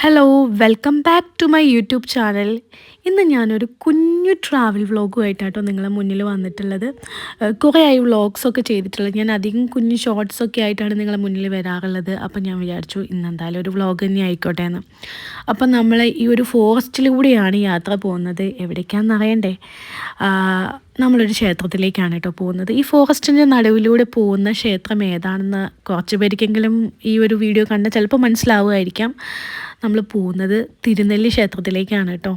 Hello welcome back to my YouTube channel. ഇന്ന് ഞാനൊരു കുഞ്ഞു ട്രാവൽ വ്ളോഗുമായിട്ടാട്ടോ നിങ്ങളെ മുന്നിൽ വന്നിട്ടുള്ളത്. കുറേ ആയി വ്ളോഗ്സൊക്കെ ചെയ്തിട്ടുള്ളത്. ഞാൻ അധികം കുഞ്ഞു ഷോർട്സൊക്കെ ആയിട്ടാണ് നിങ്ങളെ മുന്നിൽ വരാറുള്ളത്. അപ്പം ഞാൻ വിചാരിച്ചു ഇന്ന് എന്തായാലും ഒരു വ്ളോഗ് തന്നെ ആയിക്കോട്ടെ എന്ന്. അപ്പം നമ്മൾ ഈ ഒരു ഫോറസ്റ്റിലൂടെയാണ് യാത്ര പോകുന്നത്. എവിടേക്കാണെന്ന് അറിയണ്ടേ? നമ്മളൊരു ക്ഷേത്രത്തിലേക്കാണ് കേട്ടോ പോകുന്നത്. ഈ ഫോറസ്റ്റിൻ്റെ നടുവിലൂടെ പോകുന്ന ക്ഷേത്രം ഏതാണെന്ന് കുറച്ച് പേർക്കെങ്കിലും ഈ ഒരു വീഡിയോ കണ്ടാൽ ചിലപ്പോൾ മനസ്സിലാവുമായിരിക്കാം. നമ്മൾ പോകുന്നത് തിരുനെല്ലി ക്ഷേത്രത്തിലേക്കാണ് കേട്ടോ.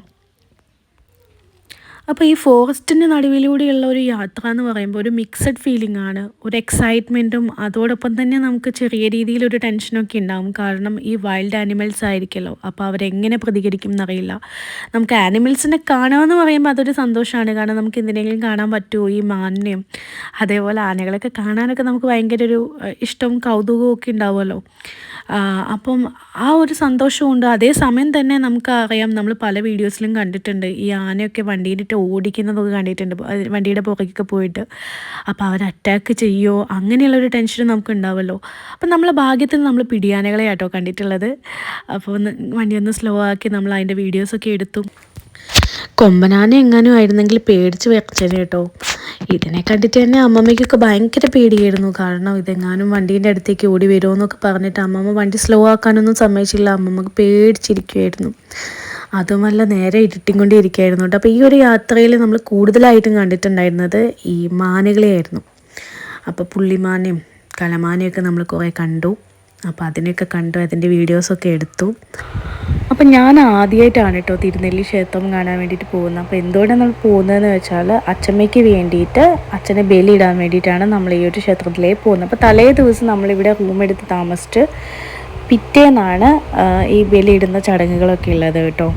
അപ്പോൾ ഈ ഫോറസ്റ്റിൻ്റെ നടുവിലൂടെയുള്ള ഒരു യാത്ര എന്ന് പറയുമ്പോൾ ഒരു മിക്സഡ് ഫീലിംഗ് ആണ്. ഒരു എക്സൈറ്റ്മെൻറ്റും അതോടൊപ്പം തന്നെ നമുക്ക് ചെറിയ രീതിയിലൊരു ടെൻഷനൊക്കെ ഉണ്ടാവും. കാരണം ഈ വൈൽഡ് ആനിമൽസ് ആയിരിക്കുമല്ലോ, അപ്പോൾ അവരെങ്ങനെ പ്രതികരിക്കും എന്നറിയില്ല. നമുക്ക് ആനിമൽസിനെ കാണുകയെന്ന് പറയുമ്പോൾ അതൊരു സന്തോഷമാണ്. കാരണം നമുക്ക് എന്തിനെങ്കിലും കാണാൻ പറ്റുമോ, ഈ മാനിനെയും അതേപോലെ ആനകളൊക്കെ കാണാനൊക്കെ നമുക്ക് ഭയങ്കര ഒരു ഇഷ്ടവും കൗതുകവും ഒക്കെ ഉണ്ടാവുമല്ലോ. അപ്പം ആ ഒരു സന്തോഷമുണ്ട്. അതേസമയം തന്നെ നമുക്കറിയാം, നമ്മൾ പല വീഡിയോസിലും കണ്ടിട്ടുണ്ട് ഈ ആനയൊക്കെ വണ്ടിയിലിട്ട് ഓടിക്കുന്നതൊക്കെ കണ്ടിട്ടുണ്ട്, വണ്ടിയുടെ പുറകൊക്കെ പോയിട്ട്. അപ്പോൾ അവർ അറ്റാക്ക് ചെയ്യുമോ അങ്ങനെയുള്ളൊരു ടെൻഷൻ നമുക്ക് ഉണ്ടാവുമല്ലോ. അപ്പം നമ്മളെ ഭാഗ്യത്തിൽ നമ്മൾ പിടിയാനകളെ ആട്ടോ കണ്ടിട്ടുള്ളത്. അപ്പോൾ വണ്ടി ഒന്ന് സ്ലോ ആക്കി നമ്മൾ അതിൻ്റെ വീഡിയോസൊക്കെ എടുത്തു. കൊമ്പനാന എങ്ങാനും ആയിരുന്നെങ്കിൽ പേടിച്ച് വിറച്ചേനെ കേട്ടോ. ഇതിനെ കണ്ടിട്ട് തന്നെ അമ്മമ്മയ്ക്കൊക്കെ ഭയങ്കര പേടിയായിരുന്നു. കാരണം ഇതെങ്ങാനും വണ്ടീൻ്റെ അടുത്തേക്ക് ഓടി വരുമോ എന്നൊക്കെ പറഞ്ഞിട്ട് അമ്മമ്മ വണ്ടി സ്ലോ ആക്കാനൊന്നും സമ്മതിച്ചില്ല. അമ്മമ്മക്ക് പേടിച്ചിരിക്കുമായിരുന്നു. അതുമല്ല നേരെ ഇരുട്ടിക്കൊണ്ടിരിക്കുകയായിരുന്നു കേട്ടോ. അപ്പോൾ ഈ ഒരു യാത്രയിൽ നമ്മൾ കൂടുതലായിട്ടും കണ്ടിട്ടുണ്ടായിരുന്നത് ഈ മാനുകളെയായിരുന്നു. അപ്പോൾ പുള്ളിമാനയും കലമാനയൊക്കെ നമ്മൾ കുറേ കണ്ടു. അപ്പോൾ അതിനെയൊക്കെ കണ്ടു, അതിൻ്റെ വീഡിയോസൊക്കെ എടുത്തു. അപ്പം ഞാൻ ആദ്യമായിട്ടാണ് കേട്ടോ തിരുനെല്ലി ക്ഷേത്രം കാണാൻ വേണ്ടിയിട്ട് പോകുന്നത്. അപ്പോൾ എന്തുകൊണ്ടാണ് നമ്മൾ പോകുന്നതെന്ന് വെച്ചാൽ അച്ചമ്മയ്ക്ക് വേണ്ടിയിട്ട്, അച്ഛനെ ബലിയിടാൻ വേണ്ടിയിട്ടാണ് നമ്മൾ ഈ ഒരു ക്ഷേത്രത്തിലേക്ക് പോകുന്നത്. അപ്പോൾ തലേ ദിവസം നമ്മളിവിടെ റൂം എടുത്ത് താമസിച്ച് പിറ്റേന്നാണ് ഈ ബലിയിടുന്ന ചടങ്ങുകളൊക്കെ ഉള്ളത് കേട്ടോ.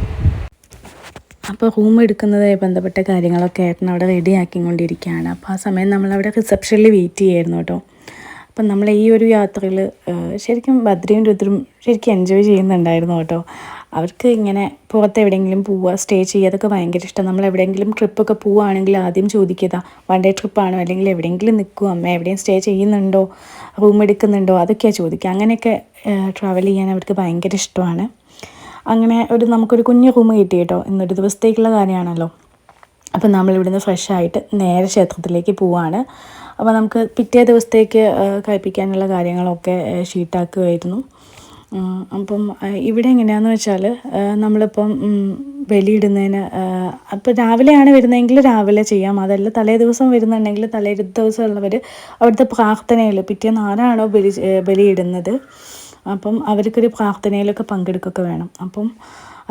അപ്പോൾ റൂം എടുക്കുന്നതുമായി ബന്ധപ്പെട്ട കാര്യങ്ങളൊക്കെ ഏട്ടൻ അവിടെ റെഡിയാക്കിക്കൊണ്ടിരിക്കുകയാണ്. അപ്പോൾ ആ സമയം നമ്മളവിടെ റിസപ്ഷനിൽ വെയിറ്റ് ചെയ്യായിരുന്നു കേട്ടോ. അപ്പം നമ്മൾ ഈ ഒരു യാത്രയിൽ ശരിക്കും ബദ്രിയും രുദ്രും ശരിക്കും എൻജോയ് ചെയ്യുന്നുണ്ടായിരുന്നു കേട്ടോ. അവർക്ക് ഇങ്ങനെ പുറത്ത് എവിടെയെങ്കിലും പോവുക, സ്റ്റേ ചെയ്യുക, അതൊക്കെ ഭയങ്കര ഇഷ്ടം. നമ്മൾ എവിടെയെങ്കിലും ട്രിപ്പൊക്കെ പോവുകയാണെങ്കിൽ ആദ്യം ചോദിക്കുക, വൺ ഡേ ട്രിപ്പാണോ അല്ലെങ്കിൽ എവിടെയെങ്കിലും നിൽക്കുമോ അമ്മ, എവിടെയും സ്റ്റേ ചെയ്യുന്നുണ്ടോ, റൂം എടുക്കുന്നുണ്ടോ, അതൊക്കെയാണ് ചോദിക്കുക. അങ്ങനെയൊക്കെ ട്രാവൽ ചെയ്യാൻ അവർക്ക് ഭയങ്കര ഇഷ്ടമാണ്. അങ്ങനെ നമുക്കൊരു കുഞ്ഞു റൂം കിട്ടി കേട്ടോ. ഇന്നൊരു ദിവസത്തേക്കുള്ള കാര്യമാണല്ലോ. അപ്പം നമ്മളിവിടുന്ന് ഫ്രഷായിട്ട് നേരെ ക്ഷേത്രത്തിലേക്ക് പോവാണ്. അപ്പോൾ നമുക്ക് പിറ്റേ ദിവസത്തേക്ക് കഴിപ്പിക്കാനുള്ള കാര്യങ്ങളൊക്കെ ഷീട്ടാക്കുമായിരുന്നു. അപ്പം ഇവിടെ എങ്ങനെയാണെന്ന് വെച്ചാൽ നമ്മളിപ്പം ബലിയിടുന്നതിന് അപ്പോൾ രാവിലെയാണ് വരുന്നതെങ്കിൽ രാവിലെ ചെയ്യാം. അതല്ല തലേ ദിവസം വരുന്നുണ്ടെങ്കിൽ തലേ ദിവസമുള്ളവർ അവിടുത്തെ പ്രാർത്ഥനയിൽ പിറ്റേന്ന് ആരാണോ ബലിയിടുന്നത് അപ്പം അവർക്കൊരു പ്രാർത്ഥനയിലൊക്കെ പങ്കെടുക്കുകയൊക്കെ വേണം. അപ്പം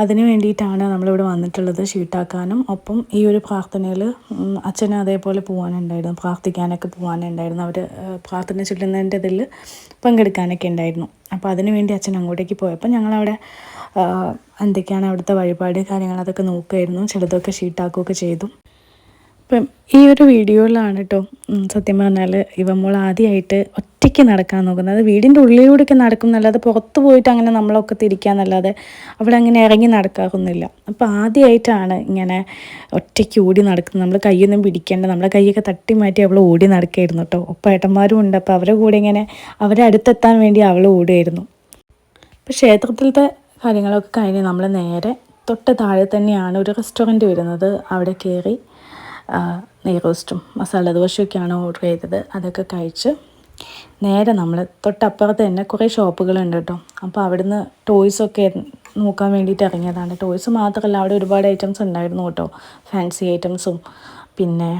അതിന് വേണ്ടിയിട്ടാണ് നമ്മളിവിടെ വന്നിട്ടുള്ളത്, ഷീട്ടാക്കാനും. ഒപ്പം ഈ ഒരു പ്രാർത്ഥനയിൽ അച്ഛന് അതേപോലെ പോകാനുണ്ടായിരുന്നു, പ്രാർത്ഥിക്കാനൊക്കെ പോകാനുണ്ടായിരുന്നു. അവർ പ്രാർത്ഥന ചൊല്ലുന്നതിൻ്റെ ഇതിൽ പങ്കെടുക്കാനൊക്കെ ഉണ്ടായിരുന്നു. അപ്പോൾ അതിന് വേണ്ടി അച്ഛൻ അങ്ങോട്ടേക്ക് പോയപ്പോൾ ഞങ്ങളവിടെ എന്തൊക്കെയാണ് അവിടുത്തെ വഴിപാട് കാര്യങ്ങൾ അതൊക്കെ നോക്കുമായിരുന്നു. ചിലതൊക്കെ ഷീട്ടാക്കുകയൊക്കെ ചെയ്തു. ഇപ്പം ഈ ഒരു വീഡിയോയിലാണ് കേട്ടോ സത്യം പറഞ്ഞാൽ ഇവമ്മോൾ ആദ്യമായിട്ട് ഒറ്റയ്ക്ക് നടക്കാൻ നോക്കുന്നത്. വീടിൻ്റെ ഉള്ളിലൂടെയൊക്കെ നടക്കും എന്നല്ലാതെ പുറത്ത് പോയിട്ട് അങ്ങനെ നമ്മളൊക്കെ തിരിക്കാന്നല്ലാതെ അവിടെ അങ്ങനെ ഇറങ്ങി നടക്കാറൊന്നുമില്ല. അപ്പോൾ ആദ്യമായിട്ടാണ് ഇങ്ങനെ ഒറ്റയ്ക്ക് ഓടി നടക്കുന്നത്. നമ്മൾ കൈയൊന്നും പിടിക്കേണ്ട, നമ്മളെ കൈയൊക്കെ തട്ടി മാറ്റി അവൾ ഓടി നടക്കുകയായിരുന്നു കേട്ടോ. ഒപ്പം ഏട്ടന്മാരും ഉണ്ട്. അപ്പോൾ അവരുടെ കൂടെ ഇങ്ങനെ അവരെ അടുത്തെത്താൻ വേണ്ടി അവൾ ഓടുമായിരുന്നു. അപ്പോൾ ക്ഷേത്രത്തിലത്തെ കാര്യങ്ങളൊക്കെ കഴിഞ്ഞ് നമ്മൾ നേരെ തൊട്ട് താഴെ തന്നെയാണ് ഒരു റെസ്റ്റോറൻറ്റ് വരുന്നത്. അവിടെ കയറി നെയ് റോസ്റ്റും മസാല ദോശയൊക്കെയാണ് ഓർഡർ ചെയ്തത്. അതൊക്കെ കഴിച്ച് നേരെ നമ്മൾ തൊട്ടപ്പുറത്ത് തന്നെ കുറേ ഷോപ്പുകളുണ്ട് കേട്ടോ. അപ്പോൾ അവിടുന്ന് ടോയ്സൊക്കെ നോക്കാൻ വേണ്ടിയിട്ട് ഇറങ്ങിയതാണ്. ടോയ്സ് മാത്രമല്ല, അവിടെ ഒരുപാട് ഐറ്റംസ് ഉണ്ടായിരുന്നു കേട്ടോ. ഫാൻസി ഐറ്റംസും പിന്നെ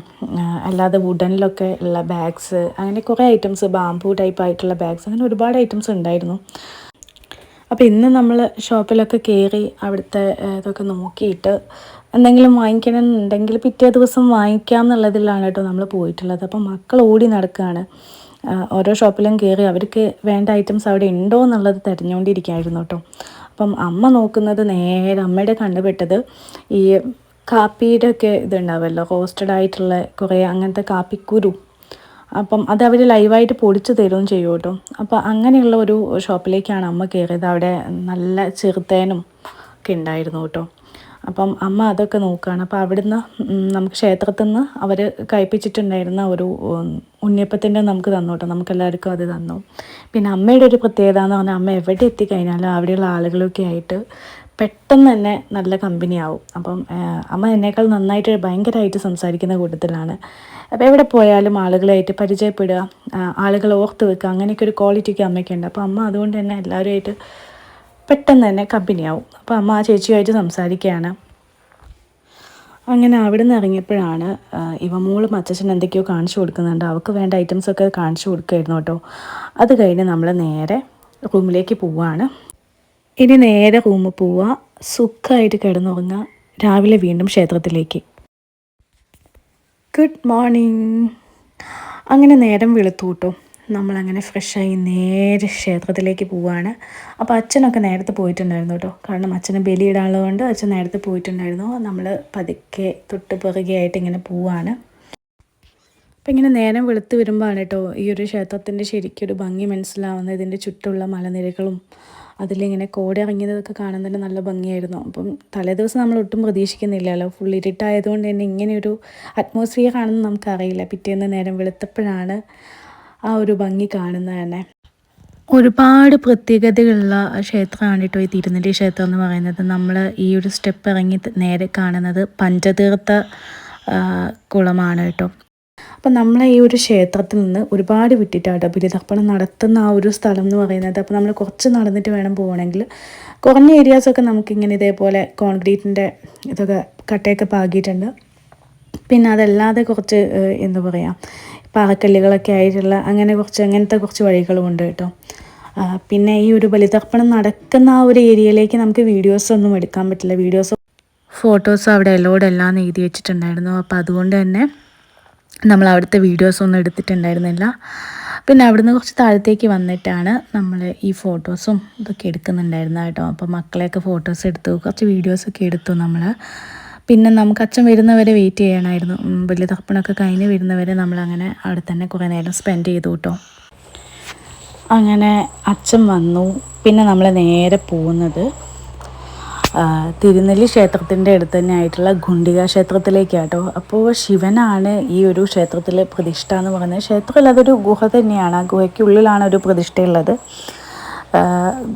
അല്ലാതെ വുഡനിലൊക്കെ ഉള്ള ബാഗ്സ്, അങ്ങനെ കുറേ ഐറ്റംസ്, ബാംബൂ ടൈപ്പ് ആയിട്ടുള്ള ബാഗ്സ്, അങ്ങനെ ഒരുപാട് ഐറ്റംസ് ഉണ്ടായിരുന്നു. അപ്പോൾ ഇന്ന് നമ്മൾ ഷോപ്പിലൊക്കെ കയറി അവിടുത്തെ ഇതൊക്കെ നോക്കിയിട്ട് എന്തെങ്കിലും വാങ്ങിക്കണമെന്നുണ്ടെങ്കിൽ പിറ്റേ ദിവസം വാങ്ങിക്കാം എന്നുള്ളതിലാണ് കേട്ടോ നമ്മൾ പോയിട്ടുള്ളത്. അപ്പം മക്കൾ ഓടി നടക്കുകയാണ്. ഓരോ ഷോപ്പിലും കയറി അവർക്ക് വേണ്ട ഐറ്റംസ് അവിടെ ഉണ്ടോ എന്നുള്ളത് തിരഞ്ഞുകൊണ്ടിരിക്കുകയായിരുന്നു കേട്ടോ. അപ്പം അമ്മ നോക്കുന്നത് നേരെ അമ്മയുടെ കണ്ടുപെട്ടത് ഈ കാപ്പിയുടെ ഒക്കെ ഇതുണ്ടാവുമല്ലോ, റോസ്റ്റഡ് ആയിട്ടുള്ള കുറേ അങ്ങനത്തെ കാപ്പിക്കുരു. അപ്പം അത് അവർ ലൈവായിട്ട് പൊടിച്ച് തരുകയും ചെയ്യും കേട്ടോ. അപ്പോൾ അങ്ങനെയുള്ള ഒരു ഷോപ്പിലേക്കാണ് അമ്മ കയറിയത്. അവിടെ നല്ല ചെറുത്തേനും ഒക്കെ ഉണ്ടായിരുന്നു കേട്ടോ. അപ്പം അമ്മ അതൊക്കെ നോക്കുകയാണ്. അപ്പോൾ അവിടുന്ന് നമുക്ക് ക്ഷേത്രത്തിൽ നിന്ന് അവർ കഴിപ്പിച്ചിട്ടുണ്ടായിരുന്ന ഒരു ഉണ്ണിയപ്പത്തിൻ്റെ നമുക്ക് തന്നു കേട്ടോ, നമുക്കെല്ലാവർക്കും അത് തന്നു. പിന്നെ അമ്മയുടെ ഒരു പ്രത്യേകത എന്ന് പറഞ്ഞാൽ അമ്മ എവിടെ എത്തിക്കഴിഞ്ഞാലും അവിടെയുള്ള ആളുകളൊക്കെ ആയിട്ട് പെട്ടെന്ന് തന്നെ നല്ല കമ്പനിയാവും. അപ്പം അമ്മ എന്നേക്കാൾ നന്നായിട്ട് ഭയങ്കരമായിട്ട് സംസാരിക്കുന്ന കൂട്ടത്തിലാണ്. അപ്പോൾ എവിടെ പോയാലും ആളുകളായിട്ട് പരിചയപ്പെടുക, ആളുകളെ ഓർത്ത് വെക്കുക, അങ്ങനെയൊക്കെ ഒരു ക്വാളിറ്റിക്ക് അമ്മയ്ക്കുണ്ട്. അപ്പോൾ അമ്മ അതുകൊണ്ട് തന്നെ എല്ലാവരുമായിട്ട് പെട്ടെന്ന് തന്നെ കമ്പനിയാവും. അപ്പോൾ അമ്മ ആ ചേച്ചിയുമായിട്ട് സംസാരിക്കുകയാണ്. അങ്ങനെ അവിടെ നിന്ന് ഇറങ്ങിയപ്പോഴാണ് മോളും അച്ഛൻ എന്തൊക്കെയോ കാണിച്ചു കൊടുക്കുന്നുണ്ട്. അവൾക്ക് വേണ്ട ഐറ്റംസൊക്കെ കാണിച്ചു കൊടുക്കുമായിരുന്നു കേട്ടോ. അത് കഴിഞ്ഞ് നമ്മൾ നേരെ റൂമിലേക്ക് പോവുകയാണ്. ഇനി നേരെ റൂമിൽ പോവുക, സുഖമായിട്ട് കിടന്നുറങ്ങുക, രാവിലെ വീണ്ടും ക്ഷേത്രത്തിലേക്ക്. Good morning. അങ്ങനെ നേരം വെളുത്തു കേട്ടോ. നമ്മളങ്ങനെ ഫ്രഷായി നേരെ ക്ഷേത്രത്തിലേക്ക് പോവുകയാണ്. അപ്പോൾ അച്ഛനൊക്കെ നേരത്തെ പോയിട്ടുണ്ടായിരുന്നു കേട്ടോ, കാരണം അച്ഛന് ബലിയിടാനുള്ളതുകൊണ്ട് അച്ഛൻ നേരത്തെ പോയിട്ടുണ്ടായിരുന്നു. നമ്മൾ പതുക്കെ തൊട്ട് പിറകെ ആയിട്ട് ഇങ്ങനെ പോവുകയാണ്. അപ്പോൾ ഇങ്ങനെ നേരം വെളുത്ത് വരുമ്പോഴാണ് കേട്ടോ ഈ ഒരു ക്ഷേത്രത്തിൻ്റെ ശരിക്കൊരു ഭംഗി മനസ്സിലാവുന്നത്. ഇതിൻ്റെ ചുറ്റുള്ള മലനിരകളും അതിലിങ്ങനെ കോടിറങ്ങിയതൊക്കെ കാണാൻ തന്നെ നല്ല ഭംഗിയായിരുന്നു. അപ്പം തലേദിവസം നമ്മൾ ഒട്ടും പ്രതീക്ഷിക്കുന്നില്ലല്ലോ, ഫുൾ ഇരുട്ടായതുകൊണ്ട് തന്നെ ഇങ്ങനെയൊരു അറ്റ്മോസ്ഫിയർ ആണെന്ന് നമുക്കറിയില്ല. പിറ്റേന്ന് നേരം വെളുത്തപ്പോഴാണ് ആ ഒരു ഭംഗി കാണുന്നത് തന്നെ. ഒരുപാട് പ്രത്യേകതകളുള്ള ക്ഷേത്രമാണ് കേട്ടോ ഈ തിരുനെല്ലി ക്ഷേത്രം എന്ന് പറയുന്നത്. നമ്മൾ ഈ ഒരു സ്റ്റെപ്പ് ഇറങ്ങി നേരെ കാണുന്നത് പഞ്ചതീർത്ഥ കുളമാണ് കേട്ടോ. അപ്പം നമ്മളെ ഈ ഒരു ക്ഷേത്രത്തിൽ നിന്ന് ഒരുപാട് വിട്ടിട്ടാട്ടോ ബലിതർപ്പണം നടത്തുന്ന ആ ഒരു സ്ഥലം എന്ന് പറയുന്നത്. അപ്പോൾ നമ്മൾ കുറച്ച് നടന്നിട്ട് വേണം പോകണമെങ്കിൽ. കുറഞ്ഞ ഏരിയാസൊക്കെ നമുക്കിങ്ങനെ ഇതേപോലെ കോൺക്രീറ്റിൻ്റെ ഇതൊക്കെ കട്ടയൊക്കെ പാകിയിട്ടുണ്ട്. പിന്നെ അതല്ലാതെ കുറച്ച് എന്താ പറയുക, പാറക്കല്ലുകളൊക്കെ ആയിട്ടുള്ള അങ്ങനത്തെ കുറച്ച് വഴികളുമുണ്ട് കേട്ടോ. പിന്നെ ഈ ഒരു ബലിതർപ്പണം നടക്കുന്ന ആ ഒരു ഏരിയയിലേക്ക് നമുക്ക് വീഡിയോസൊന്നും എടുക്കാൻ പറ്റില്ല. ഫോട്ടോസ് അവിടെ എല്ലാം എഴുതി വെച്ചിട്ടുണ്ടായിരുന്നു. അപ്പോൾ അതുകൊണ്ട് തന്നെ നമ്മൾ അവിടുത്തെ വീഡിയോസൊന്നും എടുത്തിട്ടുണ്ടായിരുന്നില്ല. പിന്നെ അവിടുന്ന് കുറച്ച് താഴത്തേക്ക് വന്നിട്ടാണ് നമ്മൾ ഈ ഫോട്ടോസും ഇതൊക്കെ എടുക്കുന്നുണ്ടായിരുന്നത് കേട്ടോ. അപ്പോൾ മക്കളെയൊക്കെ ഫോട്ടോസ് എടുത്തു, കുറച്ച് വീഡിയോസൊക്കെ എടുത്തു നമ്മൾ. പിന്നെ നമുക്ക് അച്ഛൻ വരുന്നവരെ വെയിറ്റ് ചെയ്യണമായിരുന്നു. ബലിതർപ്പണമൊക്കെ കഴിഞ്ഞ് വരുന്നവരെ നമ്മളങ്ങനെ അവിടെ തന്നെ കുറേ നേരം സ്പെൻഡ് ചെയ്തു കേട്ടോ. അങ്ങനെ അച്ഛൻ വന്നു. പിന്നെ നമ്മൾ നേരെ പോകുന്നത് തിരുനെല്ലി ക്ഷേത്രത്തിൻ്റെ അടുത്ത് തന്നെ ആയിട്ടുള്ള ഗുണ്ടിക ക്ഷേത്രത്തിലേക്കാട്ടോ. അപ്പോൾ ശിവനാണ് ഈ ഒരു ക്ഷേത്രത്തിൽ പ്രതിഷ്ഠ എന്ന് പറയുന്നത്. ക്ഷേത്രത്തിൽ അതൊരു ഗുഹ തന്നെയാണ്, ആ ഗുഹയ്ക്കുള്ളിലാണ് ഒരു പ്രതിഷ്ഠയുള്ളത്.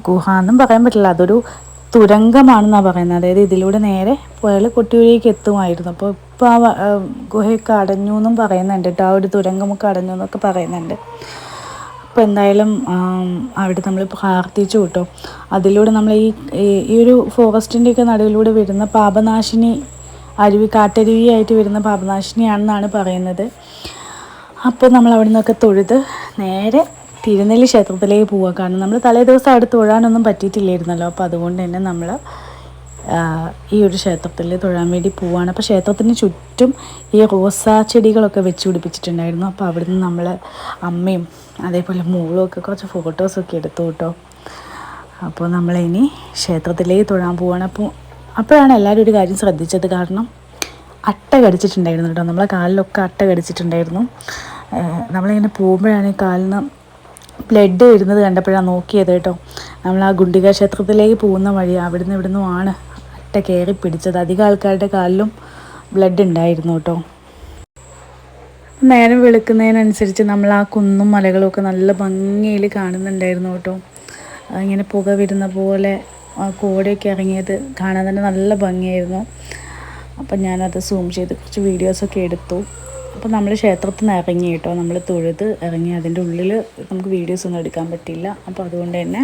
ഗുഹ എന്നും പറയാൻ പറ്റില്ല, അതൊരു തുരങ്കമാണെന്നാണ് പറയുന്നത്. അതായത് ഇതിലൂടെ നേരെ പോയാൽ കൊട്ടിയൂരേക്ക് എത്തുമായിരുന്നു. അപ്പോൾ ഇപ്പോൾ ആ ഗുഹയൊക്കെ അടഞ്ഞു എന്നും പറയുന്നുണ്ട് കേട്ടോ, ആ ഒരു തുരങ്കമൊക്കെ അടഞ്ഞു എന്നൊക്കെ പറയുന്നുണ്ട്. അപ്പോൾ എന്തായാലും അവിടെ നമ്മൾ പ്രാർത്ഥിച്ചു കേട്ടോ. അതിലൂടെ നമ്മൾ ഈ ഒരു ഫോറസ്റ്റിൻ്റെയൊക്കെ നടുവിലൂടെ വരുന്ന പാപനാശിനി കാട്ടരുവിയായിട്ട് വരുന്ന പാപനാശിനിയാണെന്നാണ് പറയുന്നത്. അപ്പോൾ നമ്മൾ അവിടെ നിന്നൊക്കെ തൊഴുത് നേരെ തിരുനെല്ലി ക്ഷേത്രത്തിലേക്ക് പോവുക. കാരണം നമ്മൾ തലേദിവസം അവിടെ തൊഴാനൊന്നും പറ്റിയിട്ടില്ലായിരുന്നല്ലോ. അപ്പോൾ അതുകൊണ്ട് തന്നെ നമ്മൾ ഈ ഒരു ക്ഷേത്രത്തിൽ തൊഴാൻ വേണ്ടി പോവുകയാണ്. അപ്പോൾ ക്ഷേത്രത്തിന് ചുറ്റും ഈ റോസാ ചെടികളൊക്കെ വെച്ച് പിടിപ്പിച്ചിട്ടുണ്ടായിരുന്നു. അപ്പോൾ അവിടുന്ന് നമ്മൾ അമ്മയും അതേപോലെ മോളും ഒക്കെ കുറച്ച് ഫോട്ടോസൊക്കെ എടുത്തു കേട്ടോ. അപ്പോൾ നമ്മളിനി ക്ഷേത്രത്തിലേക്ക് തൊഴാൻ പോവുകയാണ്. അപ്പോഴാണ് എല്ലാവരും ഒരു കാര്യം ശ്രദ്ധിച്ചത്. കാരണം അട്ട കടിച്ചിട്ടുണ്ടായിരുന്നു കേട്ടോ, നമ്മളെ കാലിലൊക്കെ അട്ട കടിച്ചിട്ടുണ്ടായിരുന്നു. നമ്മളിങ്ങനെ പോകുമ്പോഴാണ് കാലിന് ബ്ലഡ് വരുന്നത് കണ്ടപ്പോഴാണ് നോക്കിയത് കേട്ടോ. നമ്മൾ ആ ഗുണ്ടിക ക്ഷേത്രത്തിലേക്ക് പോകുന്ന വഴി ഇവിടുന്നുമാണ് അട്ട കയറി പിടിച്ചത്. അധികം ആൾക്കാരുടെ കാലിലും ബ്ലഡ് ഉണ്ടായിരുന്നു കേട്ടോ. നേരം വെളുക്കുന്നതിനനുസരിച്ച് നമ്മൾ ആ കുന്നും മലകളും ഒക്കെ നല്ല ഭംഗിയിൽ കാണുന്നുണ്ടായിരുന്നു കേട്ടോ. ഇങ്ങനെ പുക വരുന്ന പോലെ ആ കോടയൊക്കെ ഇറങ്ങിയത് കാണാൻ തന്നെ നല്ല ഭംഗിയായിരുന്നു. അപ്പം ഞാനത് സൂം ചെയ്ത് കുറച്ച് വീഡിയോസൊക്കെ എടുത്തു. അപ്പോൾ നമ്മൾ ക്ഷേത്രത്തിൽ നിന്ന് ഇറങ്ങി കേട്ടോ, നമ്മൾ തൊഴുത് ഇറങ്ങി. അതിൻ്റെ ഉള്ളിൽ നമുക്ക് വീഡിയോസൊന്നും എടുക്കാൻ പറ്റില്ല. അപ്പോൾ അതുകൊണ്ട് തന്നെ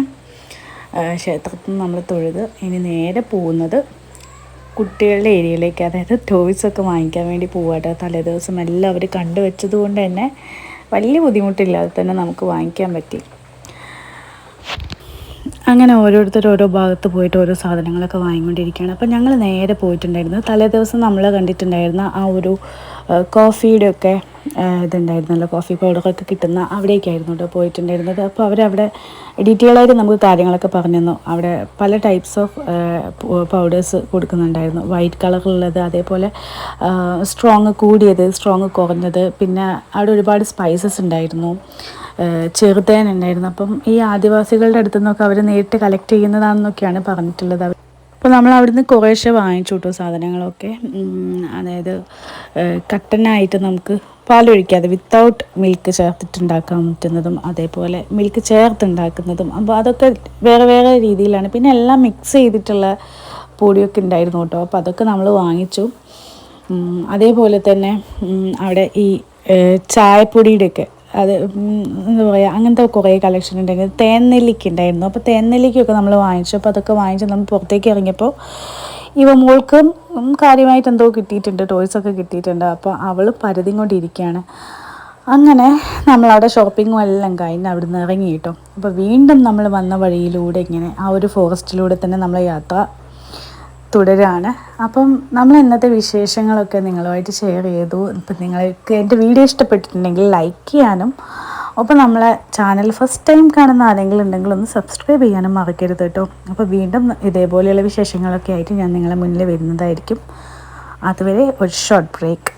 ക്ഷേത്രത്തിൽ നിന്ന് നമ്മൾ തൊഴുത് ഇനി നേരെ പോകുന്നത് കുട്ടികളുടെ ഏരിയയിലേക്ക്, അതായത് ടോയ്സൊക്കെ വാങ്ങിക്കാൻ വേണ്ടി പോവാട്ടോ. തലേദിവസം എല്ലാം അവർ കണ്ടുവച്ചത് കൊണ്ട് തന്നെ വലിയ ബുദ്ധിമുട്ടില്ലാതെ തന്നെ നമുക്ക് വാങ്ങിക്കാൻ പറ്റി. അങ്ങനെ ഓരോരുത്തർ ഓരോ ഭാഗത്ത് പോയിട്ട് ഓരോ സാധനങ്ങളൊക്കെ വാങ്ങിക്കൊണ്ടിരിക്കുകയാണ്. അപ്പോൾ ഞങ്ങൾ നേരെ പോയിട്ടുണ്ടായിരുന്നു, തലേദിവസം നമ്മൾ കണ്ടിട്ടുണ്ടായിരുന്ന ആ ഒരു കോഫിയുടെയൊക്കെ ഇതുണ്ടായിരുന്നല്ലോ, കോഫി പൗഡറൊക്കെ കിട്ടുന്ന അവിടേക്കായിരുന്നു കേട്ടോ പോയിട്ടുണ്ടായിരുന്നത്. അപ്പോൾ അവരവിടെ ഡീറ്റെയിലായിട്ട് നമുക്ക് കാര്യങ്ങളൊക്കെ പറഞ്ഞു തന്നു. അവിടെ പല ടൈപ്സ് ഓഫ് പൗഡേഴ്സ് കൊടുക്കുന്നുണ്ടായിരുന്നു, വൈറ്റ് കളറുള്ളത്, അതേപോലെ സ്ട്രോങ് കൂടിയത്, സ്ട്രോങ് കുറഞ്ഞത്. പിന്നെ അവിടെ ഒരുപാട് സ്പൈസസ് ഉണ്ടായിരുന്നു, ചെറുതേൻ ഉണ്ടായിരുന്നു. അപ്പം ഈ ആദിവാസികളുടെ അടുത്തു നിന്നൊക്കെ അവർ നേരിട്ട് കളക്ട് ചെയ്യുന്നതാണെന്നൊക്കെയാണ് പറഞ്ഞിട്ടുള്ളത്. അപ്പോൾ നമ്മൾ അവിടുന്ന് കുറേശ്ശെ വാങ്ങിച്ചു കേട്ടോ സാധനങ്ങളൊക്കെ. അതായത് കട്ടനായിട്ട് നമുക്ക് പാലൊഴിക്കാതെ വിത്തൗട്ട് മിൽക്ക് ചേർത്തിട്ടുണ്ടാക്കാൻ പറ്റുന്നതും അതേപോലെ മിൽക്ക് ചേർത്തുണ്ടാക്കുന്നതും. അപ്പോൾ അതൊക്കെ വേറെ വേറെ രീതിയിലാണ്. പിന്നെ എല്ലാം മിക്സ് ചെയ്തിട്ടുള്ള പൊടിയൊക്കെ ഉണ്ടായിരുന്നു കേട്ടോ. അപ്പോൾ അതൊക്കെ നമ്മൾ വാങ്ങിച്ചു. അതേപോലെ തന്നെ അവിടെ ഈ ചായപ്പൊടിയുടെയൊക്കെ അത് എന്താ പറയുക, അങ്ങനത്തെ കുറേ കളക്ഷൻ ഉണ്ടെങ്കിൽ തേൻനെല്ലിക്ക ഉണ്ടായിരുന്നു. അപ്പോൾ തേൻനെല്ലിക്കൊക്കെ നമ്മൾ വാങ്ങിച്ചു. അപ്പോൾ അതൊക്കെ വാങ്ങിച്ച് നമ്മൾ പുറത്തേക്ക് ഇറങ്ങിയപ്പോൾ മോൾക്കും കാര്യമായിട്ട് എന്തോ കിട്ടിയിട്ടുണ്ട്, ടോയ്സൊക്കെ കിട്ടിയിട്ടുണ്ട്. അപ്പോൾ അവൾ പരതി കൊണ്ടിരിക്കുകയാണ്. അങ്ങനെ നമ്മളവിടെ ഷോപ്പിങ്ങും എല്ലാം കഴിഞ്ഞ് അവിടെ നിന്ന് ഇറങ്ങി കേട്ടോ. അപ്പോൾ വീണ്ടും നമ്മൾ വന്ന വഴിയിലൂടെ ഇങ്ങനെ ആ ഒരു ഫോറസ്റ്റിലൂടെ തന്നെ നമ്മൾ യാത്ര തുടരാണ്. അപ്പം നമ്മൾ ഇന്നത്തെ വിശേഷങ്ങളൊക്കെ നിങ്ങളുമായിട്ട് ഷെയർ ചെയ്തു. ഇപ്പം നിങ്ങൾക്ക് എൻ്റെ വീഡിയോ ഇഷ്ടപ്പെട്ടിട്ടുണ്ടെങ്കിൽ ലൈക്ക് ചെയ്യാനും ഒപ്പം നമ്മളെ ചാനൽ ഫസ്റ്റ് ടൈം കാണുന്ന ആരെങ്കിലും ഉണ്ടെങ്കിൽ ഒന്ന് സബ്സ്ക്രൈബ് ചെയ്യാനും മറക്കരുത് കേട്ടോ. അപ്പോൾ വീണ്ടും ഇതേപോലെയുള്ള വിശേഷങ്ങളൊക്കെ ആയിട്ട് ഞാൻ നിങ്ങളെ മുന്നിൽ വരുന്നതായിരിക്കും. അതുവരെ ഒരു ഷോർട്ട് ബ്രേക്ക്.